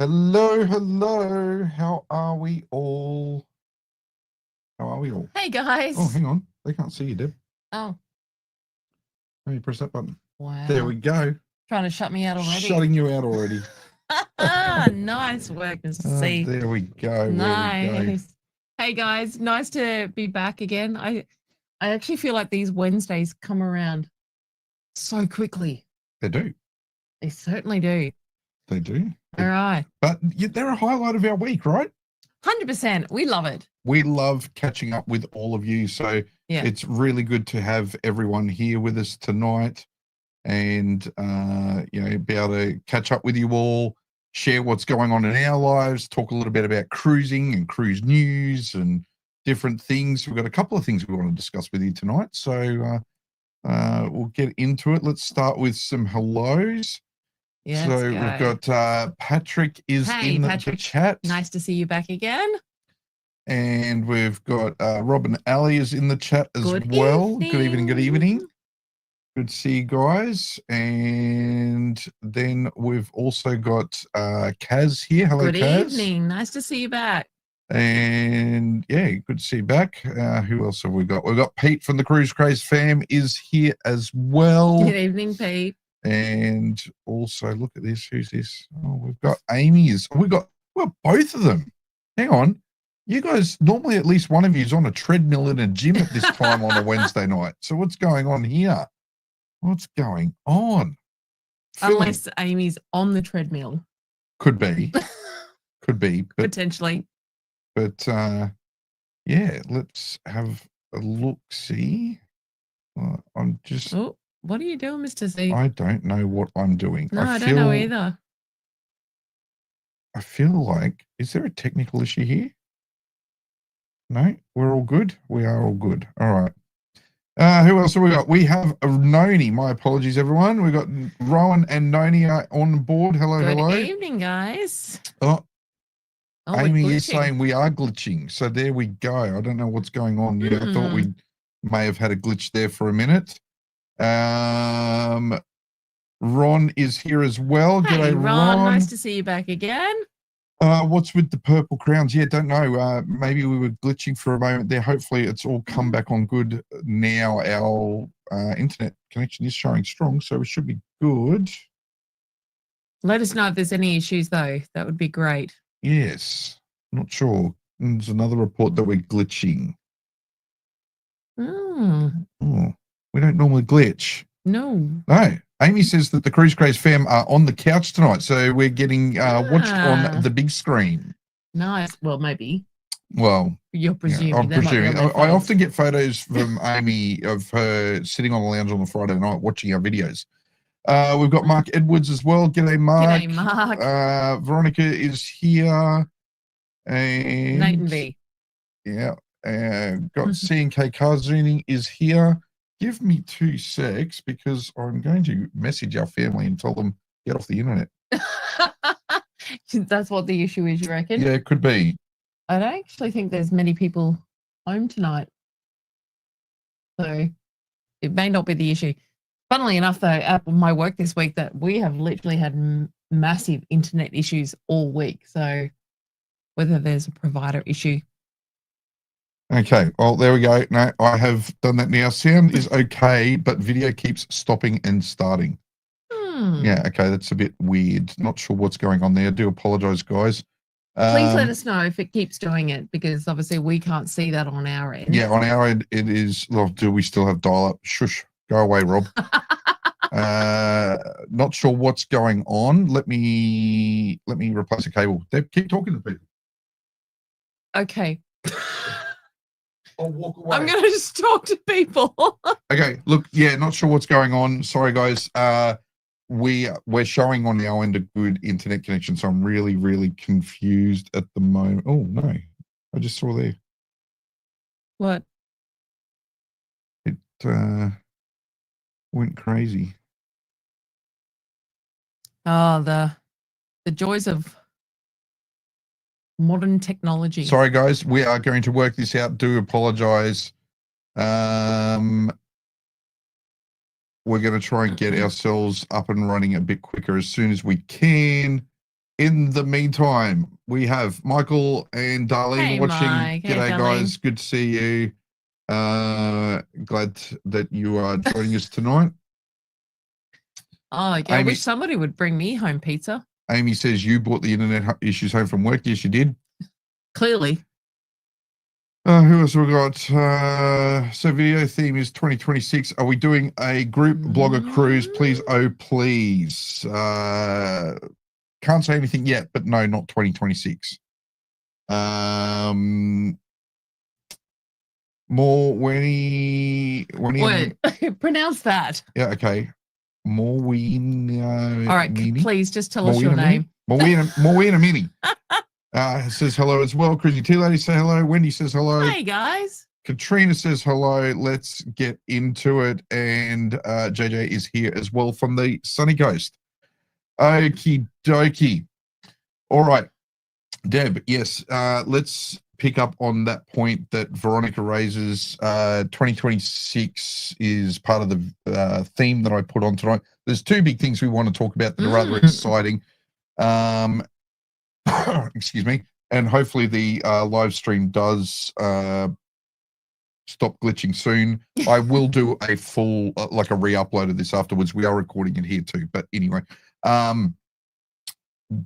Hello, hello. How are we all? Hey, guys. Oh, hang on. They can't see you, Deb. Oh, Let me press that button. wow. There we go. Trying to shut me out already. Shutting you out already. Nice work, Mr. C. There we go. Nice. There we go. Hey, guys. Nice to be back again. I actually feel like these Wednesdays come around so quickly. They do. They certainly do. They do. All right. But they're a highlight of our week, right? 100%. We love it. We love catching up with all of you. So Yeah. it's really good to have everyone here with us tonight and, be able to catch up with you all, share what's going on in our lives, talk a little bit about cruising and cruise news and different things. We've got a couple of things we want to discuss with you tonight. So we'll get into it. Let's start with some hellos. Yeah. So we've got Patrick is in the chat. Nice to see you back again. And we've got Rob and Ali is in the chat as well. Evening. Good evening, good evening. Good to see you guys. And then we've also got Kaz here. Hello, Good Kaz. evening. Nice to see you back. And yeah, good to see you back. Who else have we got? We've got Pete from the Cruise Craze fam is here as well. Good evening, Pete. And also, look at this. Who's this? Oh, we've got Amy. We've got both of them. Hang on. You guys, normally at least one of you is on a treadmill in a gym at this time on a Wednesday night. So what's going on here? What's going on? Unless Amy's on the treadmill. Could be. Could be. But, potentially. But, yeah, let's have a look-see. I'm just... Oh, what are you doing, Mr. Z? I don't know what I'm doing. No, I don't know either. I feel like... Is there a technical issue here? No, we're all good. We are all good. All right. Who else have we got? We have Noni. My apologies, everyone. We've got Rowan and Noni are on board. Hello. Good evening, guys. Oh, Amy is saying we are glitching. So there we go. I don't know what's going on. Yeah, I thought we may have had a glitch there for a minute. Ron is here as well. Hey, G'day, Ron. Nice to see you back again. What's with the purple crowns? Yeah, don't know. Maybe we were glitching for a moment there. Hopefully it's all come back on good now. Our internet connection is showing strong, so it should be good. Let us know if there's any issues, though. That would be great. Yes. Not sure. There's another report that we're glitching. Oh, we don't normally glitch. No. Amy says that the Cruise Craze fam are on the couch tonight, so we're getting watched on the big screen. Nice. Well, maybe. Well, you're presuming. I'm presuming. I often get photos from Amy of her sitting on the lounge on a Friday night watching our videos. We've got Mark Edwards as well. G'day, Mark. G'day, Mark. Veronica is here. And Nathan V. Yeah. Got C&K Karzuni is here. Give me 2 secs because I'm going to message our family and tell them get off the internet. That's what the issue is, you reckon? Yeah, it could be. I don't actually think there's many people home tonight. So it may not be the issue. Funnily enough, though, at my work this week, that we have literally had massive internet issues all week. So whether there's a provider issue. Okay, well, there we go. No, I have done that now. Sound is okay, but video keeps stopping and starting. Yeah, okay, that's a bit weird. Not sure what's going on there. I do apologize, guys. Please let us know if it keeps doing it, because obviously we can't see that on our end. Yeah, on our end, it is. Well, do we still have dial-up? Shush, go away, Rob. Not sure what's going on. Let me replace the cable. Deb, keep talking to people. Okay. I'll walk away. I'm going to just talk to people. Okay, look, yeah, not sure what's going on. Sorry, guys. We're showing on our end a good internet connection, so I'm really, really confused at the moment. Oh, no. I just saw there. What? It went crazy. Oh, the joys of modern technology. Sorry, guys. We are going to work this out. Do apologize. We're going to try and get ourselves up and running a bit quicker as soon as we can. In the meantime, we have Michael and Darlene Hey, watching. Mike. Hey, G'day, Darlene. guys. Good to see you. Glad that you are joining us tonight. Oh, yeah. I Amy- wish somebody would bring me home pizza. Amy says you brought the internet issues home from work. Yes, you did. Clearly. Who else we got? So video theme is 2026. Are we doing a group blogger cruise? Please, oh please. Can't say anything yet, but no, not 2026. More when Wait, pronounce that. yeah, okay. Morwina. All right, Mini? please just tell us your Morwina Mini? name. Morwina Mini. Says hello as well. Crazy Tea Lady say hello. Wendy says hello. Hey, guys. Katrina says hello. Let's get into it. And JJ is here as well from the sunny coast. Okie dokie. All right. Deb, yes. Let's pick up on that point that Veronica raises. 2026 is part of the theme that I put on tonight. There's two big things we want to talk about that are rather exciting. Excuse me. And hopefully the live stream does stop glitching soon. I will do a full, like a re-upload of this afterwards. We are recording it here too. But anyway,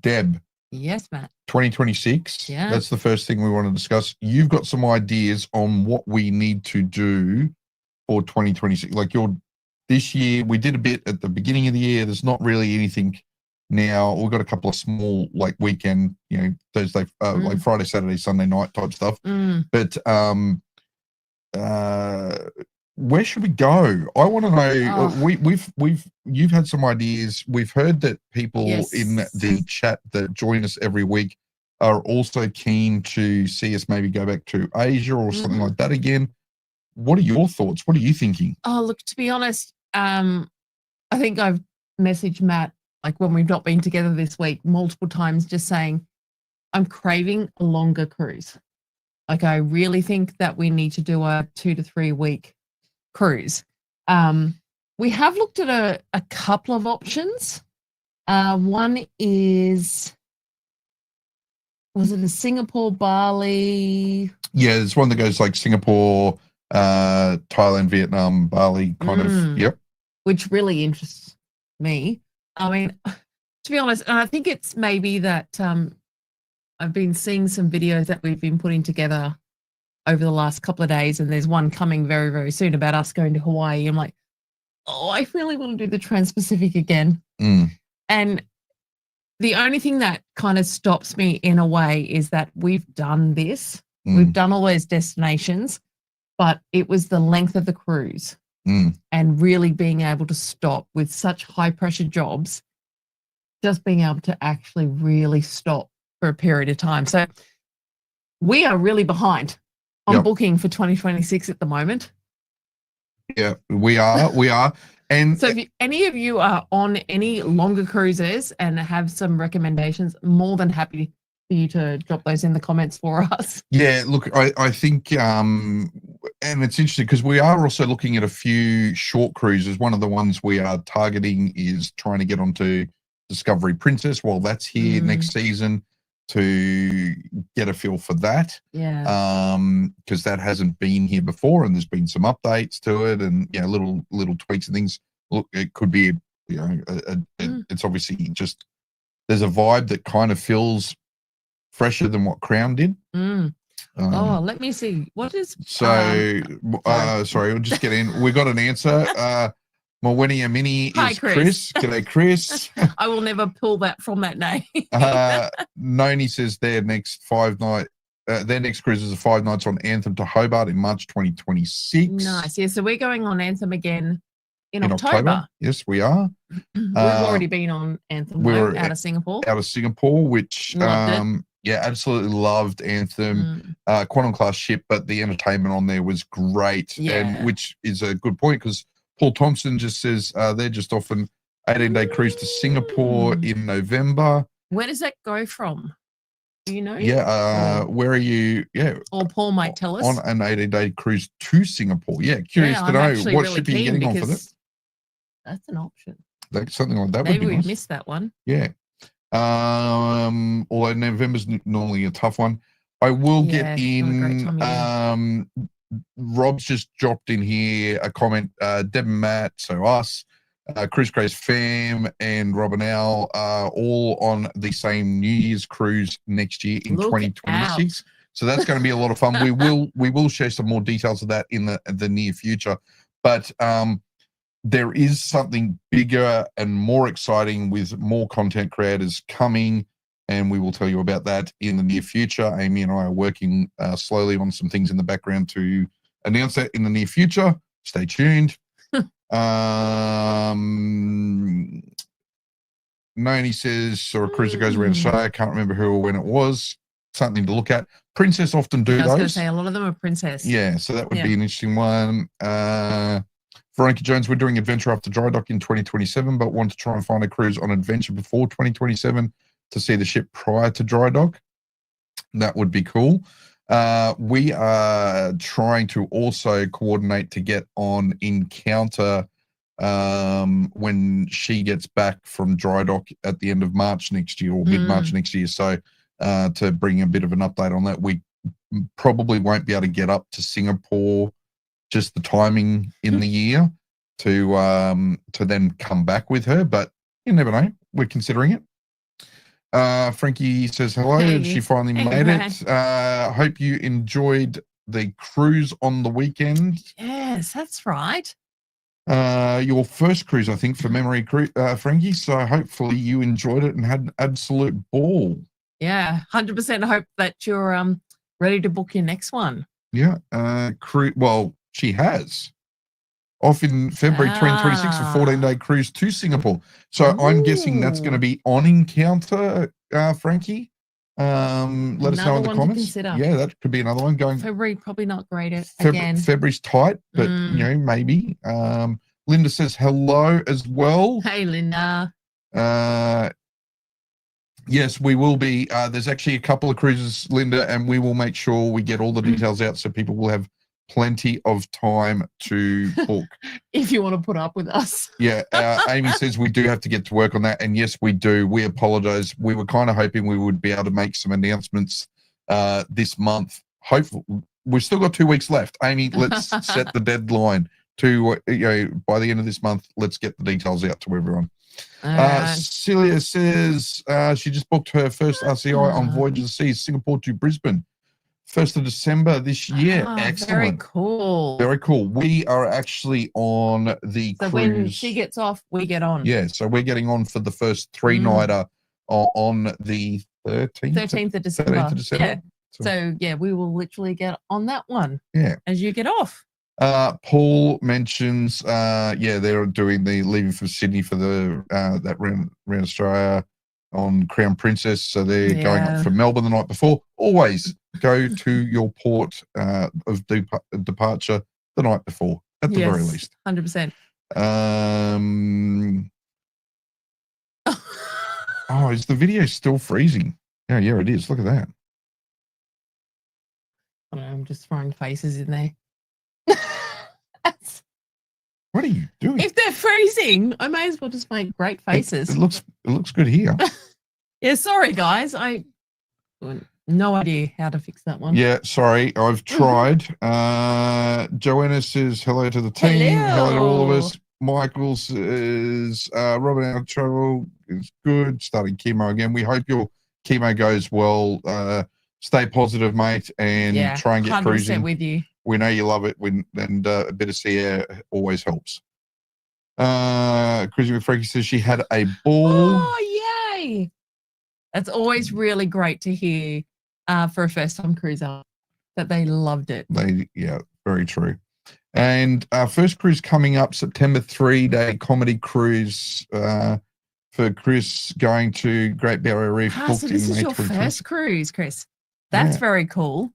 Deb. Yes, Matt. 2026. Yeah. That's the first thing we want to discuss. You've got some ideas on what we need to do for 2026. Like this year, we did a bit at the beginning of the year. There's not really anything now. We've got a couple of small, like weekend, Thursday, like Friday, Saturday, Sunday night type stuff. But where should we go? I want to know. You've had some ideas. We've heard that people in the chat that join us every week are also keen to see us maybe go back to Asia or something like that again. What are your thoughts? What are you thinking? Oh, look, to be honest, I think I've messaged Matt, like when we've not been together this week, multiple times, just saying I'm craving a longer cruise. Like, I really think that we need to do a 2 to 3 week cruise. We have looked at a couple of options. One is, was it a Singapore, Bali? Yeah, there's one that goes like Singapore, Thailand, Vietnam, Bali, kind of. Yep. Which really interests me. I mean, to be honest, and I think it's maybe that I've been seeing some videos that we've been putting together over the last couple of days, and there's one coming very, very soon about us going to Hawaii. I'm like, oh, I really want to do the Trans-Pacific again. And the only thing that kind of stops me in a way is that we've done this. We've done all those destinations, but it was the length of the cruise and really being able to stop with such high pressure jobs, just being able to actually really stop for a period of time. So we are really behind on booking for 2026 at the moment. Yeah, we are. And so if any of you are on any longer cruises and have some recommendations, more than happy for you to drop those in the comments for us. Yeah, look, I think, and it's interesting because we are also looking at a few short cruises. One of the ones we are targeting is trying to get onto Discovery Princess while that's here next season, to get a feel for that. Yeah. Because that hasn't been here before, and there's been some updates to it, and little tweaks and things. Look, it could be, it's obviously just there's a vibe that kind of feels fresher than what Crown did. Let me see. What is sorry, we'll just get in. We got an answer. Morwenia Mini is Hi, Chris. G'day, Chris. I will never pull that from that name. Noni says their next cruise is 5 nights on Anthem to Hobart in March 2026. Nice. Yeah, so we're going on Anthem again in October. Yes, we are. We've already been on Anthem out of Singapore. Out of Singapore, which absolutely loved Anthem. Quantum class ship, but the entertainment on there was great. And which is a good point because Paul Thompson just says they're just off an 18-day cruise to Singapore in November. Where does that go from? Do you know? Yeah. Where are you? Yeah. Or Paul might tell us. On an 18-day cruise to Singapore. Yeah. Curious to know what ship are you getting on for that? That's an option. Like something like that. Maybe would be we've nice. missed that one. Yeah. Although November's normally a tough one. I will Yeah, get it's not a great in. time of Rob's just dropped in here a comment. Deb and Matt, so us, Cruise Craze fam, and Rob and Al are all on the same New Year's cruise next year in Look 2026. So that's going to be a lot of fun. We will share some more details of that in the near future. But there is something bigger and more exciting with more content creators coming, and we will tell you about that in the near future. Amy and I are working slowly on some things in the background to announce that in the near future. Stay tuned. Noni says, saw a cruiser goes around Australia. I can't remember who or when it was. Something to look at. Princess often do I was going to those. say a lot of them are Princess. Yeah, so that would be an interesting one. Veronica Jones, we're doing Adventure After Dry Dock in 2027, but want to try and find a cruise on Adventure before 2027 to see the ship prior to dry dock. That would be cool. We are trying to also coordinate to get on Encounter when she gets back from dry dock at the end of March next year or mid-March next year. So to bring a bit of an update on that, we probably won't be able to get up to Singapore, just the timing in the year to then come back with her, but you never know. We're considering it. Frankie says hello, and she finally made it. Hope you enjoyed the cruise on the weekend. Yes, that's right. Your first cruise, I think, for memory, Frankie. So hopefully you enjoyed it and had an absolute ball. Yeah, 100% hope that you're ready to book your next one. Yeah. Well, she has. Off in February 2026, a 14-day cruise to Singapore. So I'm guessing that's going to be on Encounter, Frankie. Let us know in the comments. Yeah, that could be another one going. February, probably not great again. February's tight, but you know, maybe. Linda says hello as well. Hey, Linda. Yes, we will be. There's actually a couple of cruises, Linda, and we will make sure we get all the details out so people will have plenty of time to book. If you want to put up with us. Yeah, Amy says we do have to get to work on that, and yes, we do. We apologize. We were kind of hoping we would be able to make some announcements this month. Hopefully, we've still got 2 weeks left. Amy, let's set the deadline to by the end of this month. Let's get the details out to everyone. Celia says she just booked her first RCI on Voyage of the Seas, Singapore to Brisbane. 1st of December this year. Excellent. Very cool. Very cool. We are actually on the cruise. When she gets off, we get on. Yeah, so we're getting on for the first 3-nighter on the 13th of December. 13th of December. Yeah. So, yeah, we will literally get on that one. Yeah. As you get off. Paul mentions, they're doing the leaving for Sydney for the that round Australia on Crown Princess. So they're going up for Melbourne the night before. Always go to your port of departure the night before, at the very least. 100%. Oh, is the video still freezing? Yeah, it is. Look at that. I don't know, I'm just throwing faces in there. What are you doing? If they're freezing, I may as well just make great faces. It looks good here. Yeah, sorry guys. I no idea how to fix that one. Yeah, sorry, I've tried. Joanna says hello to the team. Hello to all of us. Michael says Robin out of trouble is good. Starting chemo again. We hope your chemo goes well. Stay positive, mate, and try and get 100% cruising. With you. We know you love it, and a bit of sea air always helps. Cruising with Frankie says she had a ball. Oh, yay! That's always really great to hear for a first-time cruiser that they loved it. Very true. And our first cruise coming up, September 3-day comedy cruise for Chris going to Great Barrier Reef. So this is your first cruise, Chris. That's very cool.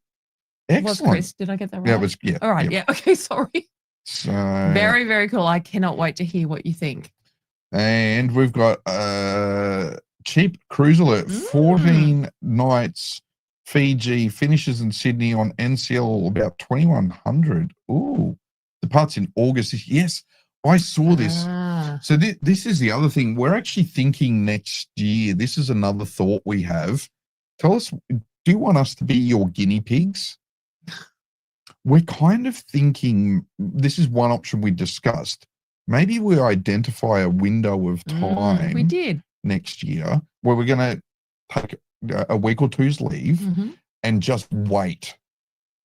Excellent. Was Chris? Did I get that right? Yeah, it was. Yeah. All right. Yeah. Okay. Sorry. So very, very cool. I cannot wait to hear what you think. And we've got cheap cruise alert. 14 nights, Fiji, finishes in Sydney on NCL about 2,100. Ooh, departs in August. Yes, I saw this. So this is the other thing. We're actually thinking next year. This is another thought we have. Tell us, do you want us to be your guinea pigs? We're kind of thinking this is one option we discussed. Maybe we identify a window of time we did next year where we're going to take a week or two's leave and just wait.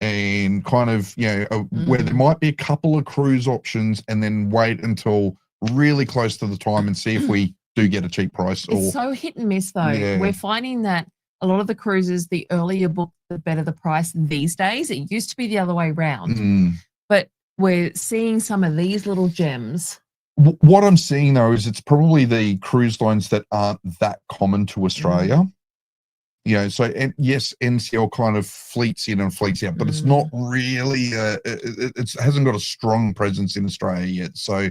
And kind of, where there might be a couple of cruise options and then wait until really close to the time and see if we do get a cheap price. It's so hit and miss, though. Yeah. We're finding that a lot of the cruises, the earlier book, the better the price these days. It used to be the other way around. But we're seeing some of these little gems. What I'm seeing, though, is it's probably the cruise lines that aren't that common to Australia. So and yes, NCL kind of fleets in and fleets out, but it's not really it hasn't got a strong presence in Australia yet. So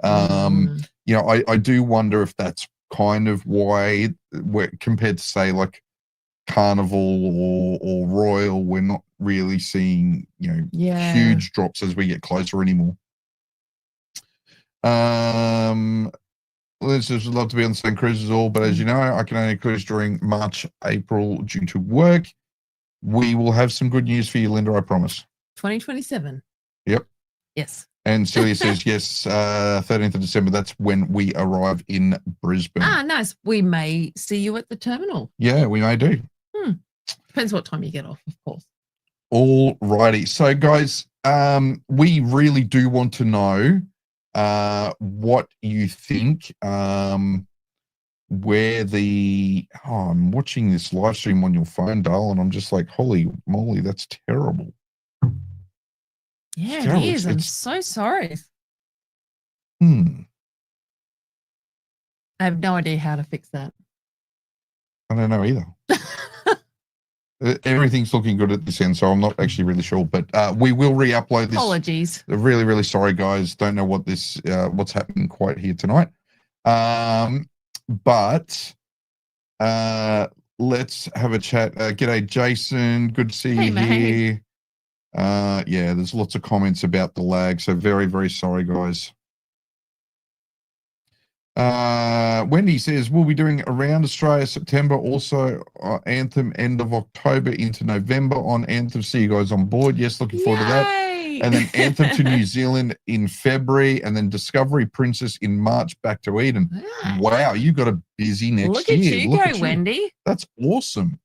I do wonder if that's kind of why we're compared to, say, like Carnival or Royal, we're not really seeing huge drops as we get closer anymore. Listeners would love to be on the same cruise as all, but as you know, I can only cruise during March, April due to work. We will have some good news for you, Linda, I promise. 2027. Yep. Yes. And Celia says, yes, 13th of December, that's when we arrive in Brisbane. Ah, nice. We may see you at the terminal. Yeah, we may do. Depends what time you get off, of course. All righty. So, guys, we really do want to know what you think, I'm watching this live stream on your phone, Dale, and I'm just like, holy moly, that's terrible. Yeah, terrible. It is. I'm so sorry. I have no idea how to fix that. I don't know either. Everything's looking good at this end, so I'm not actually really sure, but we will re-upload this. Apologies. Really, really sorry, guys. Don't know what what's happening quite here tonight. But let's have a chat. G'day, Jason. Good to see you here. Yeah, there's lots of comments about the lag, so very, very sorry, guys. Wendy says we'll be doing around Australia September, also Anthem end of October into November on Anthem. See you guys on board. Yes, looking forward to that. And then Anthem to New Zealand in February, and then Discovery Princess in March back to Eden. Wow, you've got a busy next year. Look at you, Wendy. That's awesome.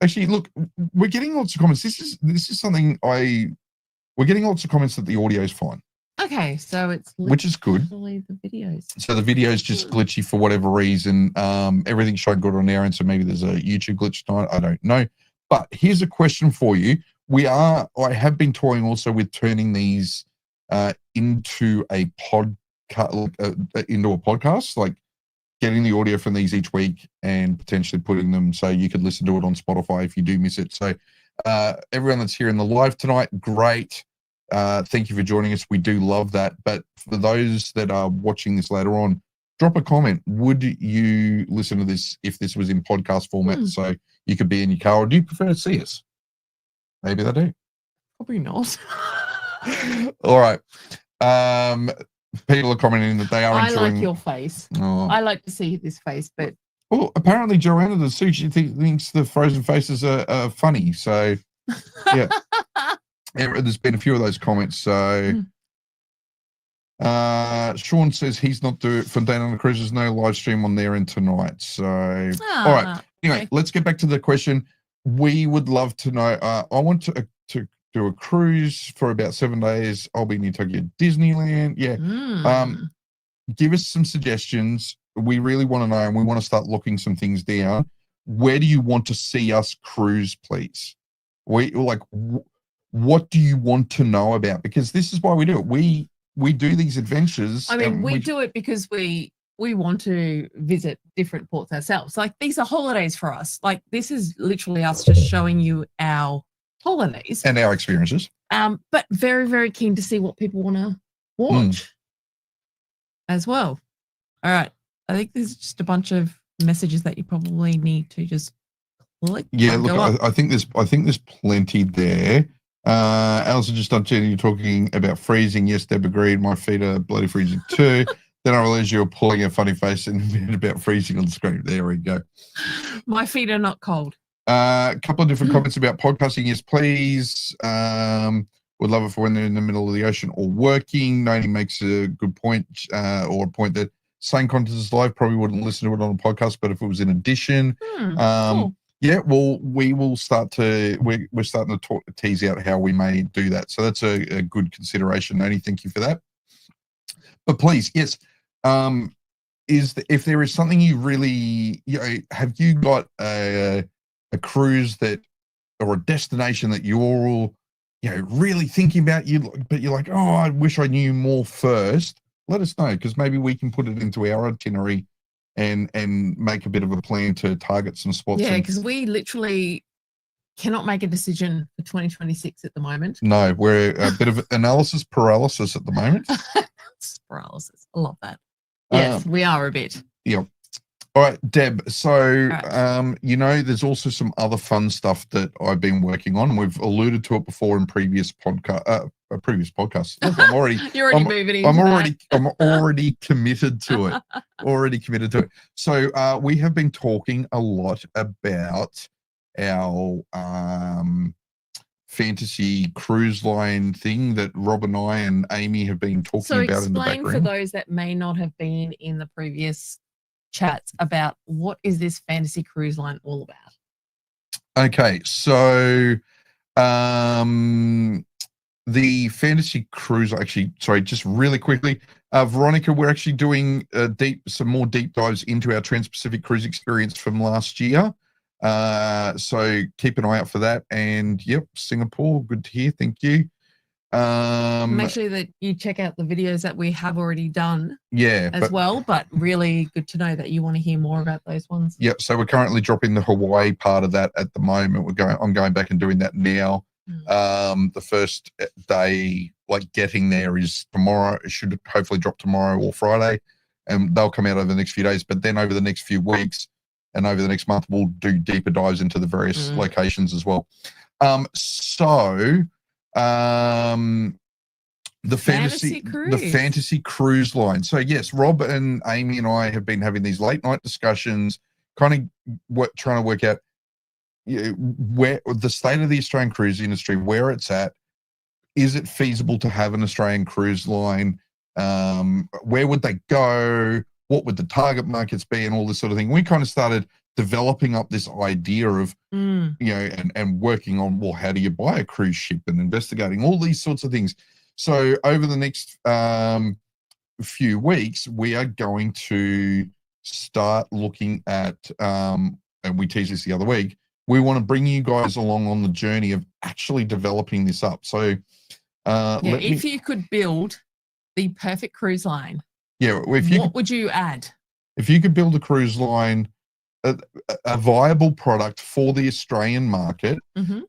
Actually, look, we're getting lots of comments. This is something we're getting lots of comments that the audio is fine. Okay, so it's which is good. The videos. So the video's just glitchy for whatever reason. Everything's showing good on our end, so maybe there's a YouTube glitch tonight. I don't know. But here's a question for you. I have been toying also with turning these into a podcast, like getting the audio from these each week and potentially putting them so you could listen to it on Spotify if you do miss it. So everyone that's here in the live tonight, great. Thank you for joining us. We do love that. But for those that are watching this later on, drop a comment. Would you listen to this if this was in podcast format so you could be in your car, or do you prefer to see us? Maybe they do. Probably not. All right. People are commenting that they are enjoying. I like your face. I like to see this face, but well, apparently Joanna does too. She thinks the frozen faces are funny. So yeah. There's been a few of those comments. So Sean says he's not from Dane on the Cruise. There's no live stream on there in tonight. So all right. Anyway, let's get back to the question. We would love to know. I want to do a cruise for about 7 days. I'll be near Tokyo Disneyland. Yeah. Give us some suggestions. We really want to know, and we want to start looking some things down. Where do you want to see us cruise, please? What do you want to know about? Because this is why we do it. We do these adventures. I mean, we do it because we want to visit different ports ourselves. Like, these are holidays for us. Like, this is literally us just showing you our holidays and our experiences. But very, very keen to see what people want to watch as well. All right. I think there's just a bunch of messages that you probably need to just click. Yeah, look, I think there's plenty there. Alison just on you talking about freezing. Yes, Deb agreed. My feet are bloody freezing too. Then I realized you were pulling a funny face and about freezing on the screen. There we go. My feet are not cold. A couple of different comments about podcasting. Yes, please. Would love it for when they're in the middle of the ocean or working. Noni makes a good point, or a point that same content is live, probably wouldn't listen to it on a podcast, but if it was in addition, Cool. yeah, well, we will start to, we're starting to tease out how we may do that. So that's a good consideration. Noni, thank you for that. But please, yes, if there is something you really, have you got a cruise that, or a destination that you're, really thinking about, but you're like, oh, I wish I knew more first. Let us know, because maybe we can put it into our itinerary and make a bit of a plan to target some spots. Yeah, because we literally cannot make a decision for 2026 at the moment. No, we're a bit of analysis paralysis at the moment. Paralysis. I love that. Yes, we are a bit. Yeah. All right, Deb. So, there's also some other fun stuff that I've been working on. We've alluded to it before in previous podcasts. Look, I'm already, You're already moving into I'm already committed to it. So, we have been talking a lot about our fantasy cruise line thing that Rob and I and Amy have been talking about in the background. So explain for those that may not have been in the previous chats about what is this fantasy cruise line all about? Okay, so the fantasy cruise, just really quickly, Veronica, we're actually doing some more deep dives into our Trans-Pacific cruise experience from last year. So keep an eye out for that. And yep, Singapore, good to hear. Thank you. Make sure that you check out the videos that we have already done. Yeah, but really good to know that you want to hear more about those ones. Yep. So we're currently dropping the Hawaii part of that at the moment. I'm going back and doing that now. The first day, getting there, is tomorrow. It should hopefully drop tomorrow or Friday, and they'll come out over the next few days. But then over the next few weeks and over the next month, we'll do deeper dives into the various locations as well. The fantasy cruise line. So yes, Rob and Amy and I have been having these late night discussions, kind of trying to work out where the state of the Australian cruise industry, where it's at. Is it feasible to have an Australian cruise line? Where would they go? What would the target markets be, and all this sort of thing? We kind of started developing up this idea of, and working on, well, how do you buy a cruise ship, and investigating all these sorts of things. So over the next few weeks, we are going to start looking at, and we teased this the other week, we want to bring you guys along on the journey of actually developing this up. So if you could build the perfect cruise line, what would you add? If you could build a cruise line, a viable product for the Australian market.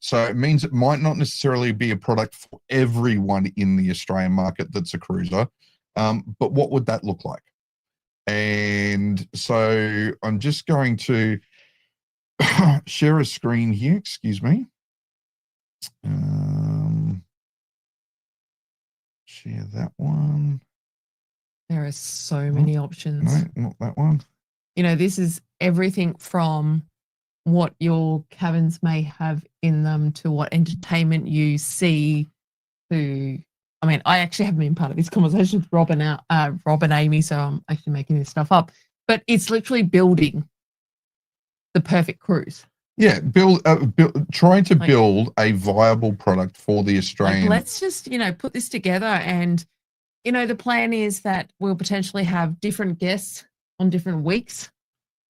So it means it might not necessarily be a product for everyone in the Australian market that's a cruiser, but what would that look like? And so I'm just going to share a screen here. Excuse me. Share that one. There are so many options. No, not that one. This is everything from what your cabins may have in them to what entertainment you see. I actually haven't been part of this conversation with Rob and Amy, so I'm actually making this stuff up. But it's literally building the perfect cruise. Yeah, trying to build a viable product for the Australian. Let's just, put this together, and the plan is that we'll potentially have different guests on different weeks.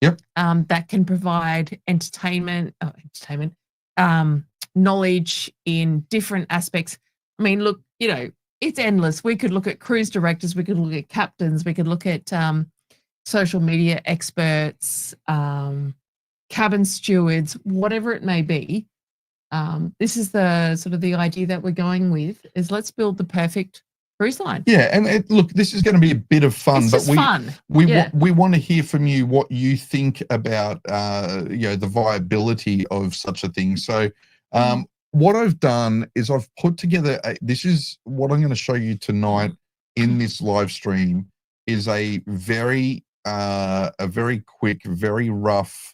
Yep. That can provide knowledge in different aspects. Look, it's endless. We could look at cruise directors, we could look at captains, we could look at social media experts, cabin stewards, whatever it may be. This is the sort of the idea that we're going with, is let's build the perfect cruise line. Yeah, and look, this is going to be a bit of fun, it's we want to hear from you what you think about the viability of such a thing. So what I've done is I've put together, this is what I'm going to show you tonight in this live stream, is a very quick, very rough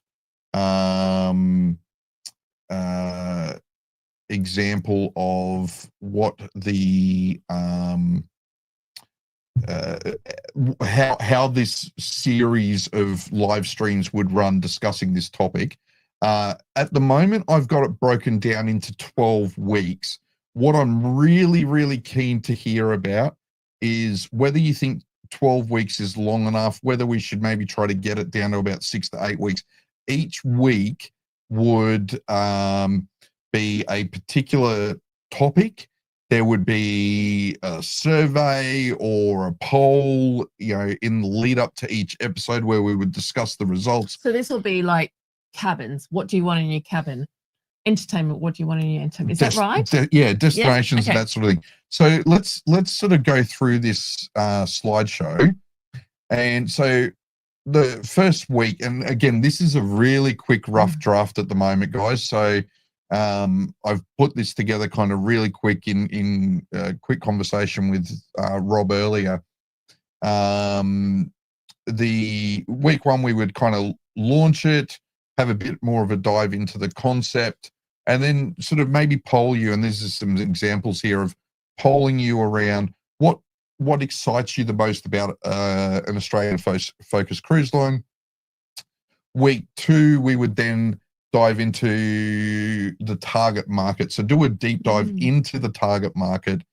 example of what the how this series of live streams would run discussing this topic. At the moment, I've got it broken down into 12 weeks. What I'm really, really keen to hear about is whether you think 12 weeks is long enough, whether we should maybe try to get it down to about 6 to 8 weeks. Each week would be a particular topic. There would be a survey or a poll, in the lead up to each episode where we would discuss the results. So this will be like cabins. What do you want in your cabin? Entertainment. What do you want in your entertainment? Is that right? Yeah, destinations, okay. and that sort of thing. So let's sort of go through this slideshow. And so the first week, and again, this is a really quick, rough draft at the moment, guys. So I've put this together kind of really quick in quick conversation with Rob earlier. The week one, we would kind of launch it, have a bit more of a dive into the concept, and then sort of maybe poll you. And this is some examples here of polling you around what excites you the most about an Australian focused cruise line. Week two, we would then dive into the target market. So do a deep dive into the target market.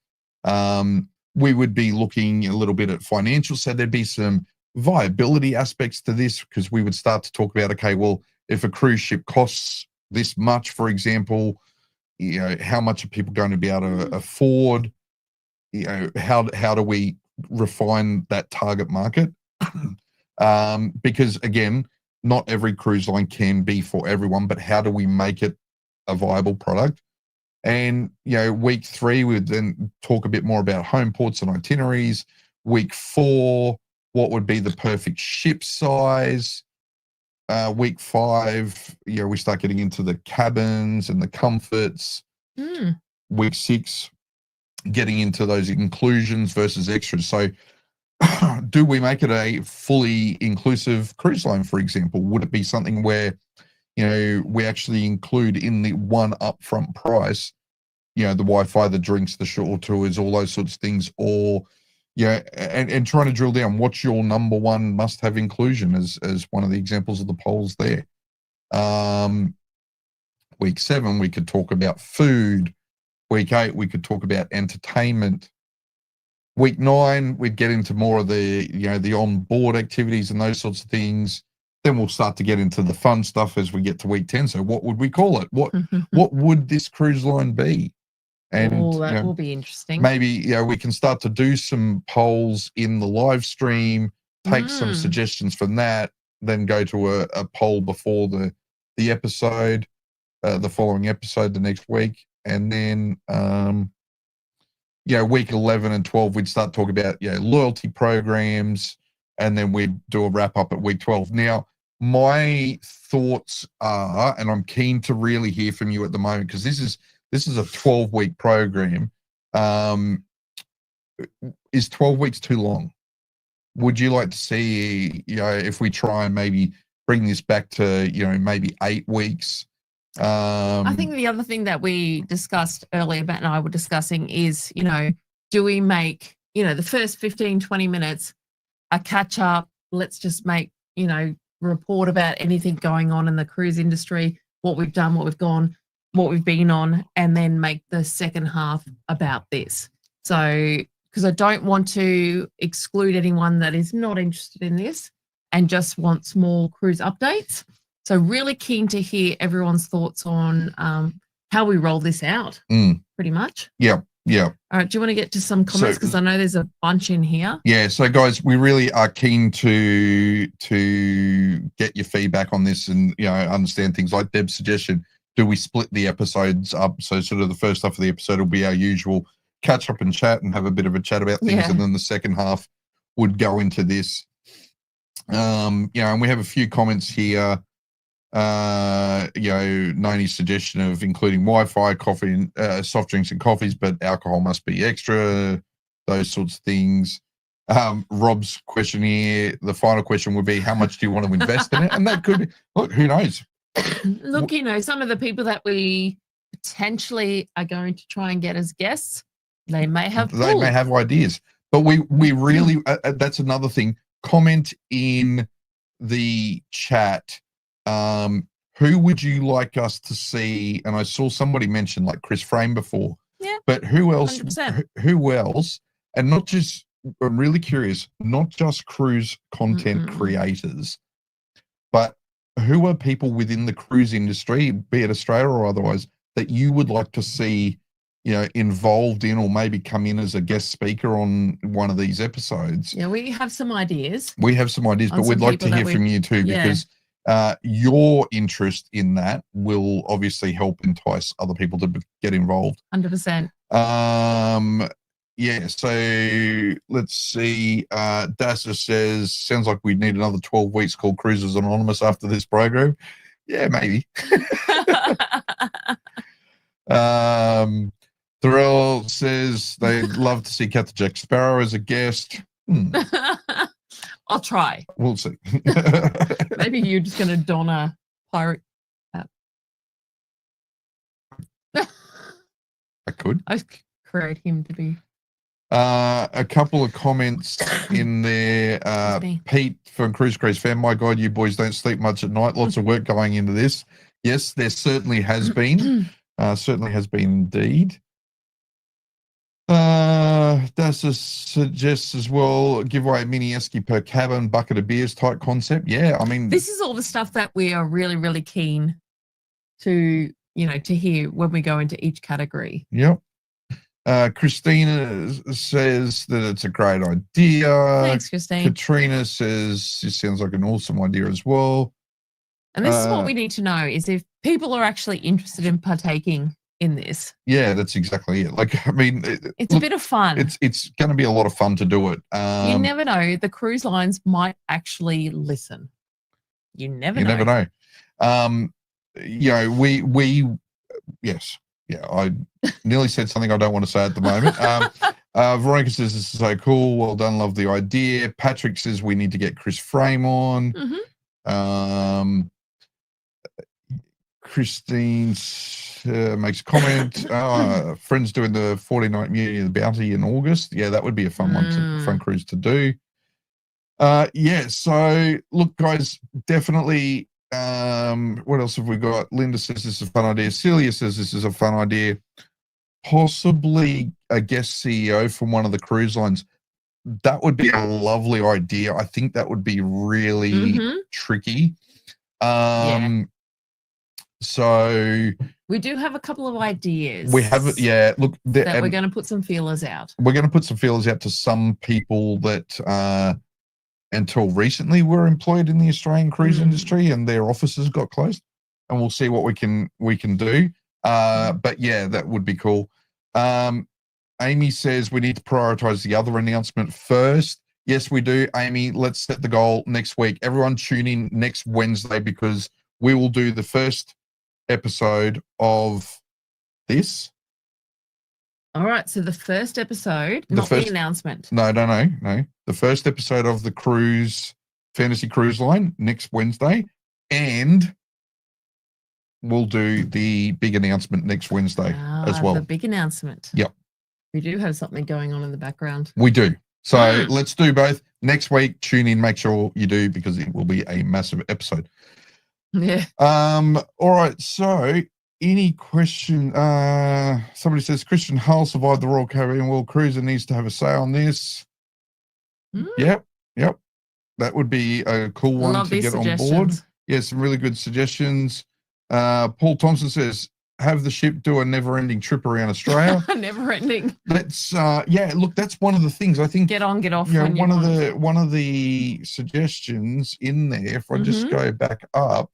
We would be looking a little bit at financial. So there'd be some viability aspects to this, because we would start to talk about, okay, well, if a cruise ship costs this much, for example, how much are people going to be able to afford? How do we refine that target market? Because again, not every cruise line can be for everyone, but how do we make it a viable product? And, week three, we would then talk a bit more about home ports and itineraries. Week four, what would be the perfect ship size? Week five, we start getting into the cabins and the comforts. Week six, getting into those inclusions versus extras. So do we make it a fully inclusive cruise line, for example? Would it be something where, we actually include in the one upfront price, the Wi-Fi, the drinks, the short tours, all those sorts of things, or, and trying to drill down what's your number one must-have inclusion as one of the examples of the polls there. Week seven, we could talk about food. Week eight, we could talk about entertainment. Week nine, we'd get into more of the, the on-board activities and those sorts of things. Then we'll start to get into the fun stuff as we get to week 10. So what would we call it? What would this cruise line be? And that will be interesting. Maybe, we can start to do some polls in the live stream, take some suggestions from that, then go to a poll before the episode, the following episode the next week. And then, week 11 and 12, we'd start talking about, loyalty programs, and then we'd do a wrap up at week 12. Now, my thoughts are, and I'm keen to really hear from you at the moment, because this is a 12-week program. Is 12 weeks too long? Would you like to see, if we try and maybe bring this back to, maybe 8 weeks? I think the other thing that we discussed earlier, Matt and I were discussing, is, do we make, the first 15, 20 minutes a catch up? Let's just make, report about anything going on in the cruise industry, what we've done, what we've gone, what we've been on, and then make the second half about this. So, because I don't want to exclude anyone that is not interested in this and just wants more cruise updates. So really keen to hear everyone's thoughts on how we roll this out, pretty much. Yeah. All right, do you want to get to some comments? Because I know there's a bunch in here. Yeah, so guys, we really are keen to get your feedback on this and, understand things like Deb's suggestion. Do we split the episodes up? So sort of the first half of the episode will be our usual catch up and chat and have a bit of a chat about things. And then the second half would go into this. And we have a few comments here. Noni's suggestion of including Wi-Fi, coffee, and soft drinks and coffees, but alcohol must be extra. Those sorts of things. Rob's question here, the final question would be, how much do you want to invest in it? And that could be, look, who knows? Look, some of the people that we potentially are going to try and get as guests, they may have ideas. But we really, that's another thing. Comment in the chat. Who would you like us to see? And I saw somebody mention like Chris Frame before. Yeah. But who else? 100%. Who else? And not just, I'm really curious, not just cruise content creators, but who are people within the cruise industry, be it Australia or otherwise, that you would like to see, involved in, or maybe come in as a guest speaker on one of these episodes? Yeah, we have some ideas. But we'd like to hear from you too, because your interest in that will obviously help entice other people to get involved. 100%. Yeah, so let's see. Dasa says, sounds like we need another 12 weeks called Cruisers Anonymous after this program. Yeah, maybe. Thorell says they'd love to see Captain Jack Sparrow as a guest. I'll try. We'll see. Maybe you're just going to don a pirate hat. I could. I create him to be. A couple of comments in there. Pete from Cruise fan, my God, you boys don't sleep much at night. Lots of work going into this. Yes, there certainly has been. Certainly has been indeed. Dasa suggests as well, give away a mini esky per cabin, bucket of beers type concept. Yeah, I mean, this is all the stuff that we are really, really keen to, to hear when we go into each category. Yep. Christina says that it's a great idea. Thanks, Christine. Katrina says it sounds like an awesome idea as well. And this is what we need to know, is if people are actually interested in partaking in this. Yeah, that's exactly it. Like, I mean, it's a bit of fun. It's going to be a lot of fun to do it. You never know. The cruise lines might actually listen. You never know. Yes. Yeah, I nearly said something I don't want to say at the moment. Veronica says this is so cool. Well done. Love the idea. Patrick says we need to get Chris Frame on. Christine makes a comment. Friends doing the 40-night Mutiny of the Bounty in August. Yeah, that would be a fun fun cruise to do. So look, guys, definitely. What else have we got? Linda says this is a fun idea. Celia says this is a fun idea. Possibly a guest CEO from one of the cruise lines. That would be a lovely idea. I think that would be really tricky. So we do have a couple of ideas. We have it. Yeah. Look, that we're going to put some feelers out. We're going to put some feelers out to some people that until recently were employed in the Australian cruise industry, and their offices got closed, and we'll see what we can do. But yeah, that would be cool. Amy says we need to prioritize the other announcement first. Yes, we do, Amy. Let's set the goal next week. Everyone tune in next Wednesday, because we will do the first episode of this. All right, so the first episode, the announcement. No. The first episode of the Fantasy Cruise Line next Wednesday, and we'll do the big announcement next Wednesday as well. The big announcement. Yep. We do have something going on in the background. We do. So let's do both. Next week, tune in, make sure you do, because it will be a massive episode. Yeah. All right, so any question? Somebody says Christian Hull survived the Royal Caribbean World Cruise and needs to have a say on this. Yep. That would be a cool one to get on board. Yeah, some really good suggestions. Paul Thompson says, have the ship do a never-ending trip around Australia. Never-ending. Look, that's one of the things I think. Get on, get off. One of the suggestions in there, if I just go back up,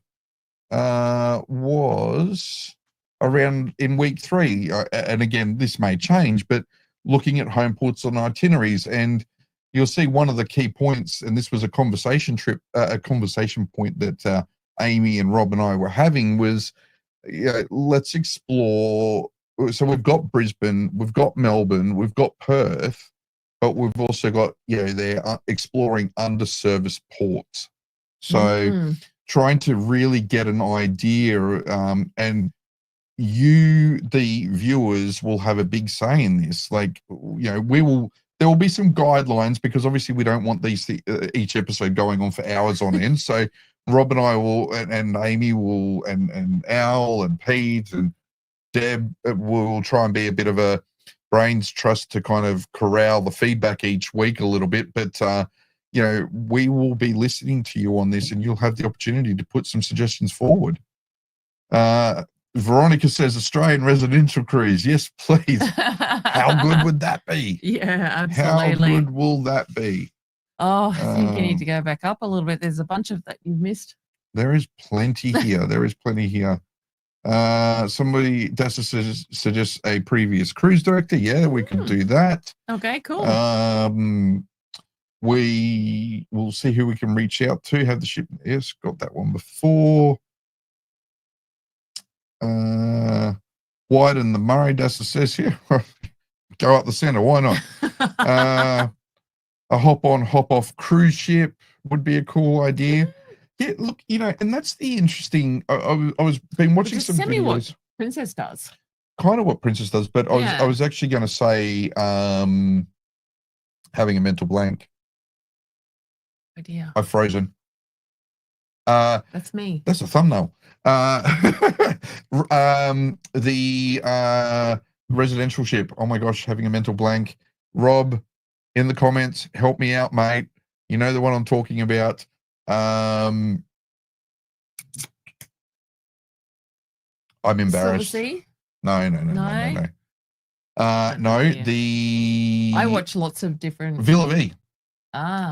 was around in week 3, and again, this may change, but looking at home ports on itineraries, and you'll see one of the key points, and this was a conversation point that Amy and Rob and I were having was, let's explore. So we've got Brisbane, we've got Melbourne, we've got Perth, but we've also got, they're exploring underserviced ports. So trying to really get an idea, and you, the viewers, will have a big say in this. Like, there will be some guidelines, because obviously we don't want these each episode going on for hours on end. So Rob and I will, and Amy will, and Al and Pete and Deb will try and be a bit of a brains trust to kind of corral the feedback each week a little bit. But we will be listening to you on this, and you'll have the opportunity to put some suggestions forward. Veronica says Australian residential cruise. Yes, please. How good would that be? Yeah, absolutely. How good will that be? Oh, I think you need to go back up a little bit. There's a bunch of that you've missed. There is plenty here. Somebody suggests a previous cruise director. Yeah, we can do that. Okay, cool. We will see who we can reach out to. Have the ship. Yes, got that one before. Widen the Murray. Dasta says here. Go up the center. Why not? A hop on, hop off cruise ship would be a cool idea. Yeah, look, and that's the interesting. I was been watching some videos. What Princess does. Kind of what Princess does, but I was actually going to say having a mental blank. Idea. I've frozen. That's me. That's a thumbnail. The residential ship. Oh my gosh, having a mental blank. Rob, in the comments, help me out, mate. You know the one I'm talking about. I'm embarrassed. No. No, I watch lots of different. Villa V.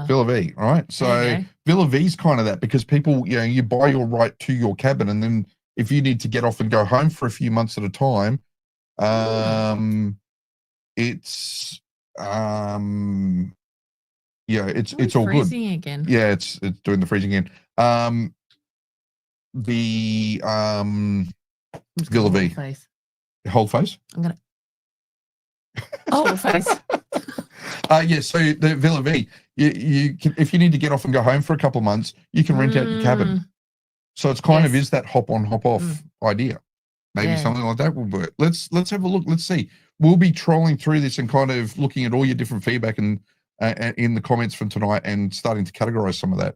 Villa V, right? Okay. So Villa V's kind of that, because people, you buy your right to your cabin, and then if you need to get off and go home for a few months at a time, it's it's all good. Freezing again. Yeah, it's doing the freezing again. The Villa V. Whole face. I'm gonna. Whole face. Yeah, so the Villa V, you can, if you need to get off and go home for a couple of months, you can rent out your cabin. So it's kind of is that hop on, hop off idea. Maybe something like that will work. Let's have a look. Let's see. We'll be trolling through this and kind of looking at all your different feedback and in the comments from tonight, and starting to categorize some of that.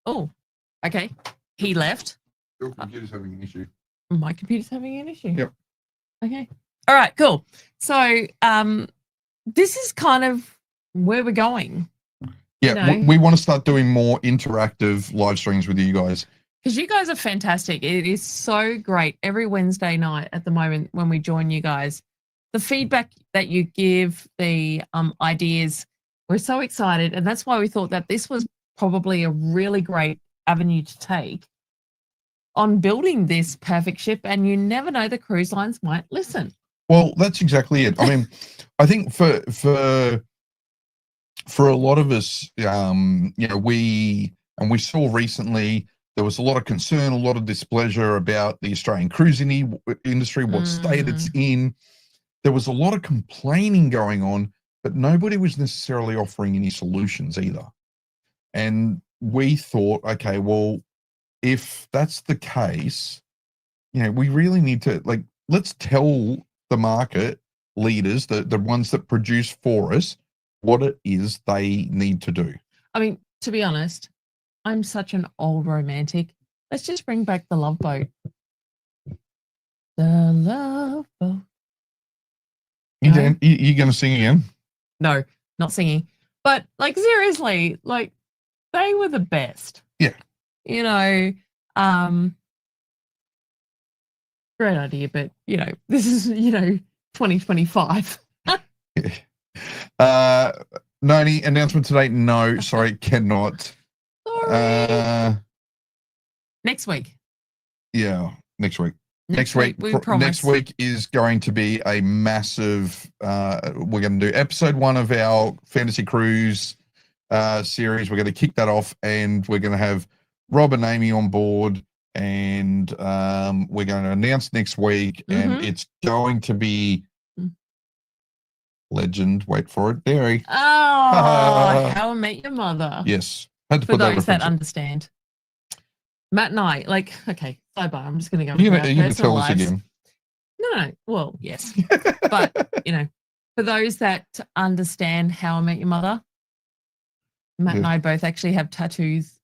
Oh, okay. He left. Your computer's having an issue. My computer's having an issue. Yep. Okay. All right, cool. So this is kind of where we're going. Yeah, we want to start doing more interactive live streams with you guys. Because you guys are fantastic. It is so great every Wednesday night at the moment when we join you guys. The feedback that you give, the ideas, we're so excited. And that's why we thought that this was probably a really great avenue to take on building this perfect ship. And you never know, the cruise lines might listen. Well, that's exactly it. I mean, I think for a lot of us, we saw recently there was a lot of concern, a lot of displeasure about the Australian cruising industry, what state it's in. There was a lot of complaining going on, but nobody was necessarily offering any solutions either. And we thought, okay, well, if that's the case, we really need to, let's tell the market leaders, the ones that produce for us, what it is they need to do. I mean, to be honest, I'm such an old romantic. Let's just bring back the Love Boat. The Love Boat. You going to sing again? No, not singing. But seriously, they were the best. Yeah. Great idea, but this is 2025. Noni, announcement today? No, sorry, cannot. Sorry. Next week. Yeah, next week. Next week, we promise. Next week is going to be a massive. We're going to do episode 1 of our Fantasy Cruise series. We're going to kick that off, and we're going to have Rob and Amy on board, and we're going to announce next week, and Mhm. it's going to be Mm. legend. Wait for it, Derry. Oh, How I Met Your Mother. Yes, had to For put that those that reference. In. understand. Matt and I, like, okay, sidebar. I'm just going to go You're into our gonna personal tell us lives. again. No. Well, yes. But, for those that understand How I Met Your Mother, Matt and Yeah. I both actually have tattoos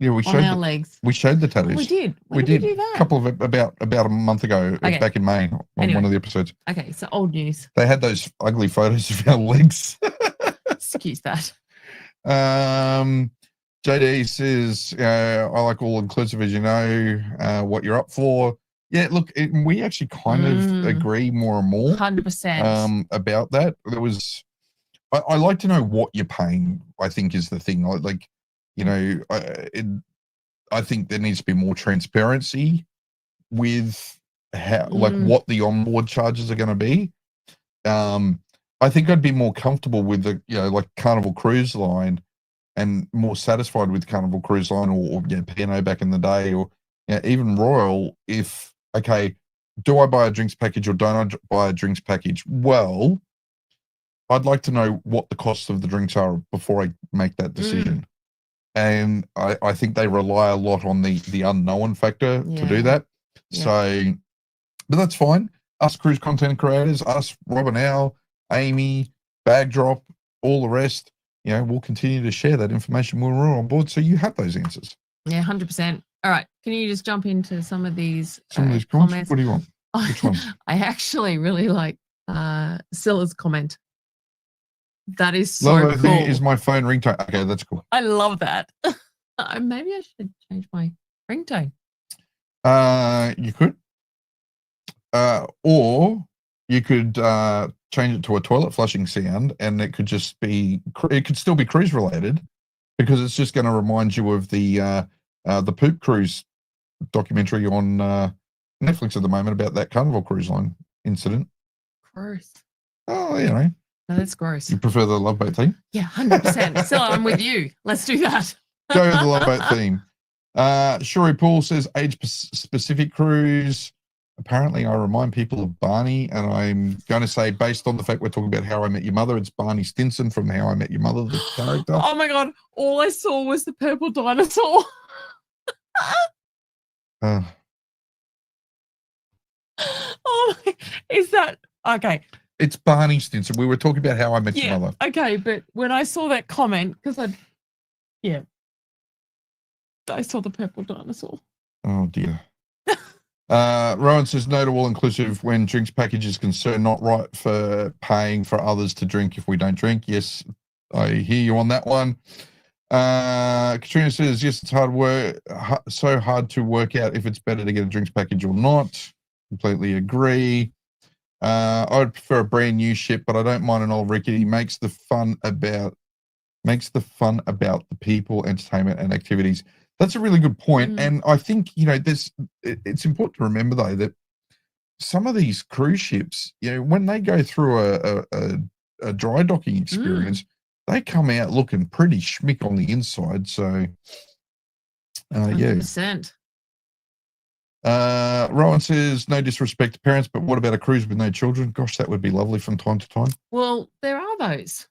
Yeah, we on showed our legs. we showed the Oh, tattoos. we did. When We did did we do that? a couple of about a month ago, Okay. back in May, on Anyway. one of the episodes. Okay, so old news. They had those ugly photos of our legs. Excuse that. JD says, I like all inclusive, as you know, what you're up for. Yeah, look, we actually kind of agree more and more 100%. about that. There was, I like to know what you're paying, I think is the thing. Like, I think there needs to be more transparency with how, like, what the onboard charges are going to be. I think I'd be more comfortable with the, like Carnival Cruise Line, and more satisfied with Carnival Cruise Line or P&O back in the day, or even Royal. If, okay, do I buy a drinks package or don't I buy a drinks package? Well, I'd like to know what the costs of the drinks are before I make that decision. And I think they rely a lot on the unknown factor to do that. Yeah. So, but that's fine. Us cruise content creators, us, Rob and Al, Amy, Bag Drop, all the rest, we'll continue to share that information when we're on board, so you have those answers. Yeah, 100%. All right, can you just jump into some of these comments? What do you want? Which ones? I actually really like Scylla's comment. That is so Lolo cool. Is my phone ringtone. Okay, that's cool. I love that. Maybe I should change my ringtone. You could. Or you could change it to a toilet flushing sound, and it could just be, it could still be cruise related, because it's just going to remind you of the Poop Cruise documentary on Netflix at the moment about that Carnival Cruise Line incident. Gross. Oh, No, that's gross. You prefer the Love Boat theme? Yeah, 100%. Still, I'm with you. Let's do that. Go with the Love Boat theme. Shuri Pool says age specific cruise. Apparently, I remind people of Barney, and I'm going to say, based on the fact we're talking about How I Met Your Mother, it's Barney Stinson from How I Met Your Mother, the character. Oh my God. All I saw was the purple dinosaur. Is that okay? It's Barney Stinson. We were talking about How I Met Your Mother. Okay, but when I saw that comment, because I saw the purple dinosaur. Oh dear. Rowan says no to all inclusive when drinks package is concerned, not right for paying for others to drink if we don't drink. Yes, I hear you on that one. Katrina says yes, it's hard work, so hard to work out if it's better to get a drinks package or not. Completely agree. I would prefer a brand new ship, but I don't mind an old rickety. Makes the fun about the people, entertainment, and activities. That's a really good point. And I think, it's important to remember, though, that some of these cruise ships, when they go through a dry docking experience, they come out looking pretty schmick on the inside. So, 100%. Rowan says, no disrespect to parents, but what about a cruise with no children? Gosh, that would be lovely from time to time. Well, there are those.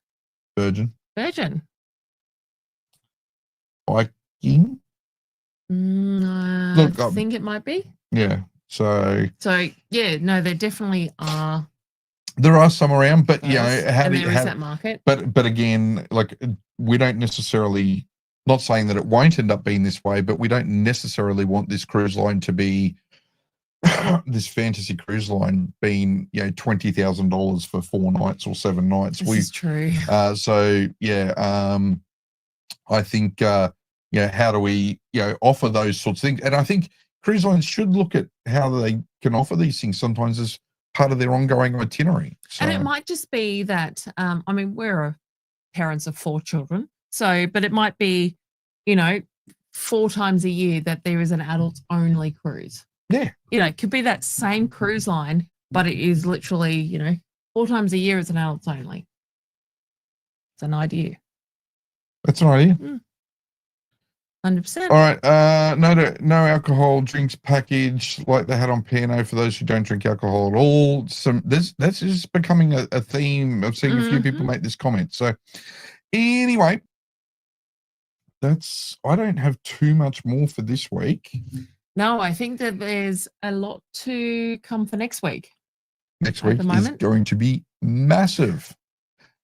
Virgin. Viking? I think it might be. Yeah. So yeah, no, there definitely are. There are some around, but that market. But again, like, we don't necessarily, not saying that it won't end up being this way, but we don't necessarily want this cruise line to be this fantasy cruise line being $20,000 for 4 nights or 7 nights. This is true. I think how do we offer those sorts of things? And I think cruise lines should look at how they can offer these things sometimes as part of their ongoing itinerary. So. And it might just be that we're parents of 4 children, but it might be 4 times a year that there is an adults only cruise. Yeah. It could be that same cruise line, but it is literally 4 times a year as an adults only. It's an idea. That's an idea. 100%. All right. No alcohol drinks package like they had on P&O for those who don't drink alcohol at all. That's just becoming a theme. I've seen a few people make this comment. So anyway, I don't have too much more for this week. No, I think that there's a lot to come for next week. Next week is going to be massive.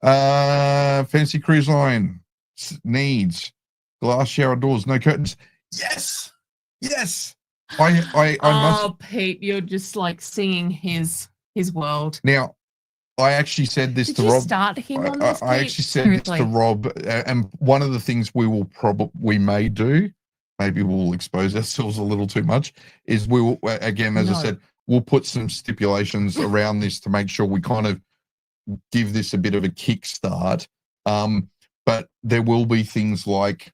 Fancy Cruise Line needs glass shower doors, no curtains. Yes. I must. Pete, you're just like seeing his world. Now, I actually said this to Rob. Start him on this, I actually said this to Rob, and one of the things we may do, maybe we'll expose ourselves a little too much, is we will, again, as I said, we'll put some stipulations around this to make sure we kind of give this a bit of a kickstart. But there will be things like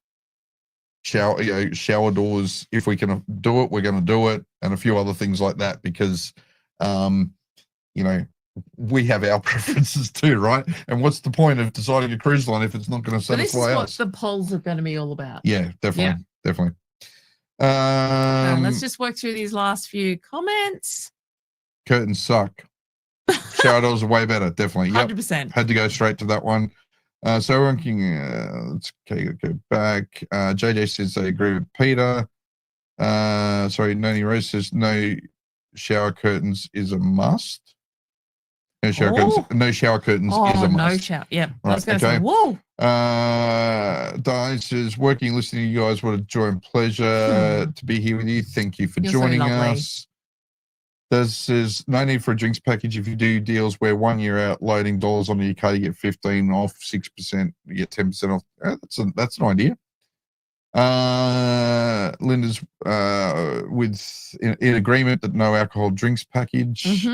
shower doors. If we can do it, we're going to do it, and a few other things like that, because we have our preferences too, right? And what's the point of deciding a cruise line if it's not going to satisfy us? This is what the polls are going to be all about. Yeah, definitely. Let's just work through these last few comments. Curtains suck. Shower doors are way better, definitely. 100%. Had to go straight to that one. So ranking, let's go back. JJ says they agree with Peter. Noni Rose says no shower curtains is a must. No shower curtains is a must. No shower. Yep. Right, I was going to say, whoa. Diane says, working, listening to you guys, what a joy and pleasure to be here with you. Thank you for joining us. This says, no need for a drinks package. If you do deals where 1 year out loading dollars on your card, you get 15 off, 6%, you get 10% off. That's an idea. Linda's in agreement that no alcohol drinks package.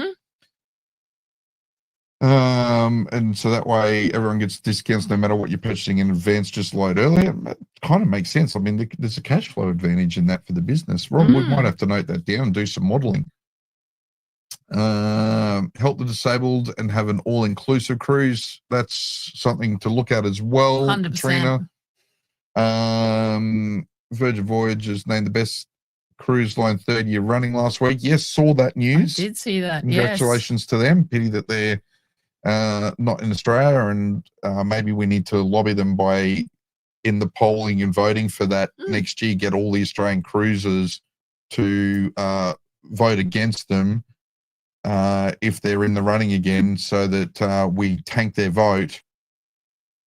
And so that way everyone gets discounts no matter what you're purchasing in advance, just load earlier. It kind of makes sense. I mean, there's a cash flow advantage in that for the business. Rob, we might have to note that down and do some modeling. Help the disabled and have an all-inclusive cruise. That's something to look at as well. 100%. Katrina. Virgin Voyages named the best cruise line 3rd year running last week. Yes, saw that news. I did see that. Congratulations to them. Pity that they're not in Australia, and maybe we need to lobby them by in the polling and voting for that next year, get all the Australian cruisers to vote against them if they're in the running again, so that we tank their vote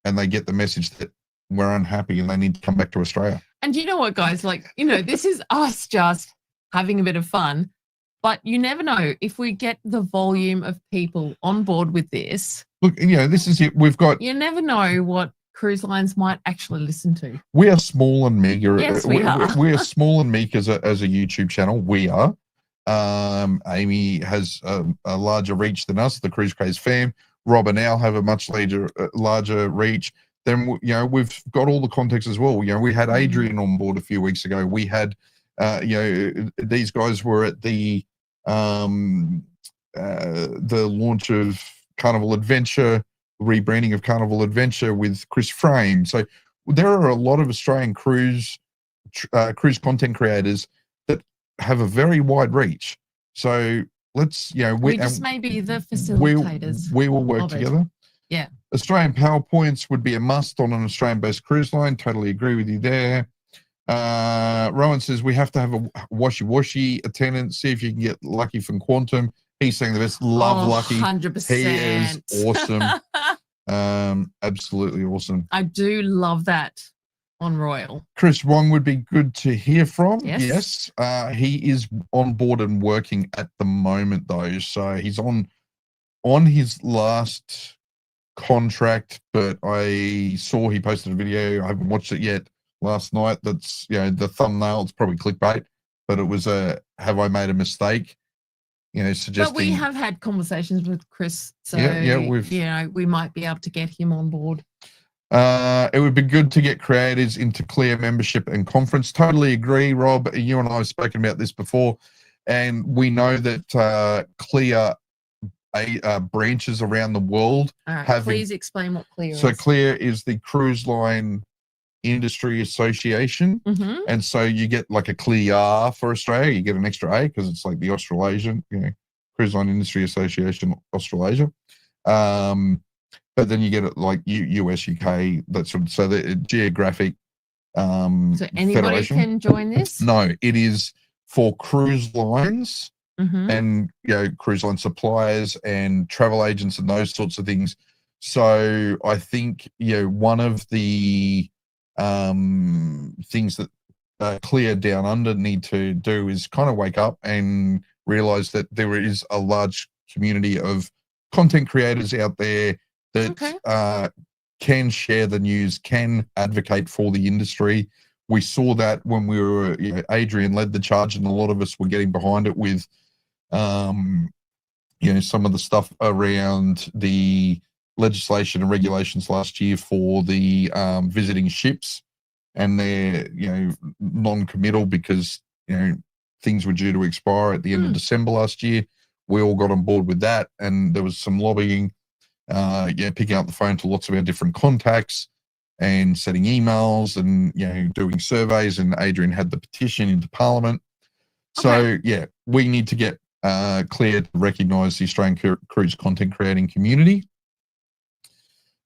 and they get the message that we're unhappy and they need to come back to Australia. And you know what, guys, this is us just having a bit of fun, but you never know if we get the volume of people on board with this. Look, this is it. You never know what cruise lines might actually listen to. We are small and meek. Yes, we are. We are small and meek as a YouTube channel. We are. Amy has a larger reach than us, the Cruise Craze fam. Rob and Al have a much larger reach. Then we've got all the context as well. We had Adrian on board a few weeks ago. We had these guys were at the launch of Carnival Adventure, rebranding of Carnival Adventure with Chris Frame. So there are a lot of Australian cruise content creators that have a very wide reach. So let's we just may be the facilitators. We will work together. Yeah. Australian PowerPoints would be a must on an Australian-based cruise line. Totally agree with you there. Rowan says we have to have a washy attendant. See if you can get Lucky from Quantum. He's saying the best. Love Lucky. 100%. He is awesome. Absolutely awesome. I do love that on Royal. Chris Wong would be good to hear from. Yes. He is on board and working at the moment though. So he's on his last contract, but I saw he posted a video. I haven't watched it yet. Last night. That's the thumbnail. It's probably clickbait, but it was have I made a mistake? Suggesting. But we have had conversations with Chris, so we might be able to get him on board. It would be good to get creators into Clear membership and conference. Totally agree, Rob. You and I have spoken about this before, and we know that Clear branches around the world All right, please explain what Clear is. So Clear is the cruise line Industry Association. Mm-hmm. And so you get like a clear R for Australia. You get an extra A because it's like the Australasian, Cruise Line Industry Association Australasia. But then you get it like US, UK, that sort of, so the geographic So anybody federation. can join this? No, it is for cruise lines Mm-hmm. and cruise line suppliers and travel agents and those sorts of things. So I think one of the things that Clear Down Under need to do is kind of wake up and realize that there is a large community of content creators out there that can share the news, can advocate for the industry. We saw that when we were, Adrian led the charge, and a lot of us were getting behind it with, some of the stuff around the legislation and regulations last year for the visiting ships, and they're, non-committal because, things were due to expire at the end of December last year. We all got on board with that, and there was some lobbying, picking up the phone to lots of our different contacts and sending emails and, doing surveys, and Adrian had the petition into Parliament. So, we need to get Clear to recognise the Australian cruise content creating community.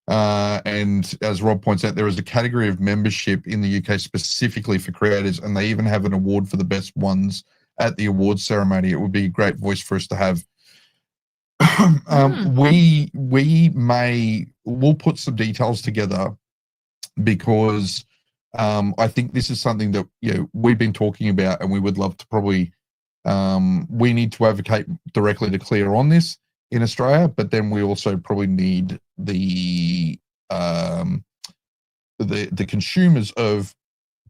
And as Rob points out, there is a category of membership in the UK specifically for creators, and they even have an award for the best ones at the awards ceremony. It would be a great voice for us to have. We'll put some details together, because I think this is something that we've been talking about, and we would love to probably we need to advocate directly to Clear on this in Australia, but then we also probably need the consumers of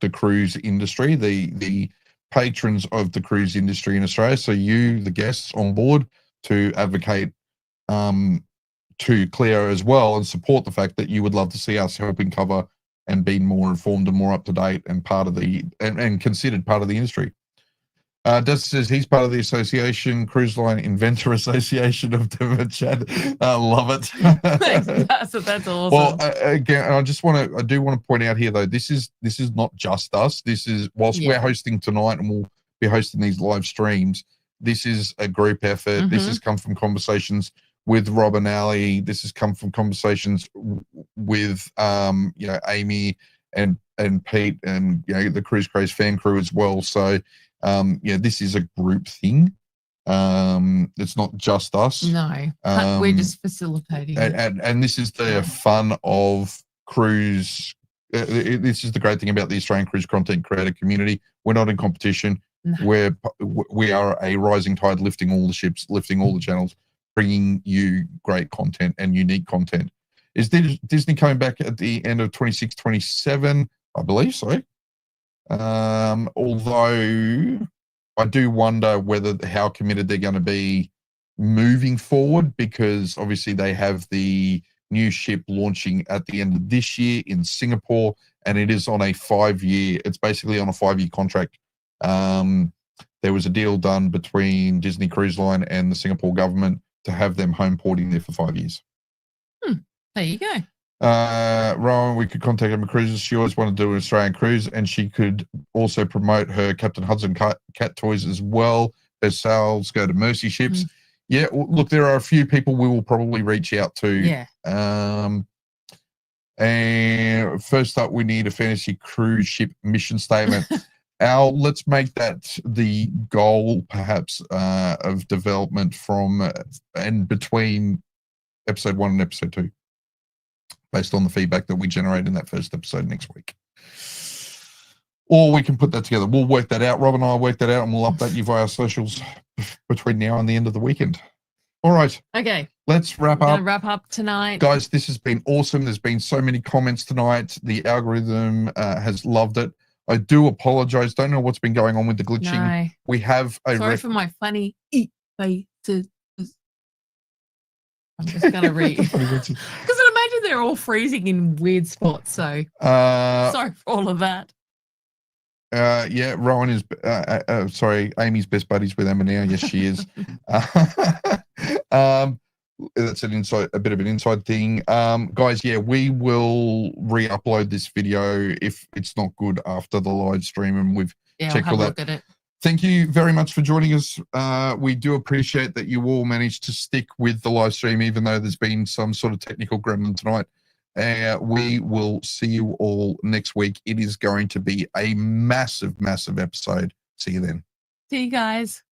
the cruise industry, the patrons of the cruise industry in Australia, so you, the guests on board, to advocate to Clear as well, and support the fact that you would love to see us helping cover and being more informed and more up to date and part of the and considered part of the industry. Des says he's part of the association, Cruise Line Inventor Association of Devon Chad. Love it. That's awesome. Well, again, I do want to point out here though, this is not just us. This is, whilst we're hosting tonight and we'll be hosting these live streams, this is a group effort. This has come from conversations with Rob and Ali. This has come from conversations with Amy and Pete and the Cruise Craze fan crew as well. So this is a group thing. It's not just us. No, we're just facilitating. And this is the fun of cruise. This is the great thing about the Australian cruise content creator community. We're not in competition. No. We are a rising tide, lifting all the ships, lifting all the channels, bringing you great content and unique content. Is Disney coming back at the end of 26, 27? I believe so. Although I do wonder how committed they're going to be moving forward, because obviously they have the new ship launching at the end of this year in Singapore, and it is on a 5-year. It's basically on a 5-year contract. There was a deal done between Disney Cruise Line and the Singapore government to have them home porting there for 5 years. There you go. Rowan, we could contact Emma Cruises. She always wanted to do an Australian cruise, and she could also promote her Captain Hudson cat toys as well. Best sales go to Mercy ships. Yeah, look, there are a few people we will probably reach out to. Yeah. And first up, we need a fantasy cruise ship mission statement. Let's make that the goal, perhaps, of development from and between episode 1 and episode 2. Based on the feedback that we generate in that first episode next week. Or we can put that together. We'll work that out. Rob and I will work that out, and we'll update you via our socials between now and the end of the weekend. All right. Okay. Let's wrap up. Wrap up tonight. Guys, this has been awesome. There's been so many comments tonight. The algorithm has loved it. I do apologize. Don't know what's been going on with the glitching. No. We have a... Sorry for my funny faces. I'm just going to read. Because I imagine they're all freezing in weird spots. So sorry for all of that. Yeah, Rowan is, sorry, Amy's best buddies with Emma now. Yes, she is. that's a bit of an inside thing. Guys, yeah, we will re-upload this video if it's not good after the live stream, and we've Yeah, I'll checked have all a that. look at it. Thank you very much for joining us. We do appreciate that you all managed to stick with the live stream, even though there's been some sort of technical gremlin tonight. We will see you all next week. It is going to be a massive, massive episode. See you then. See you guys.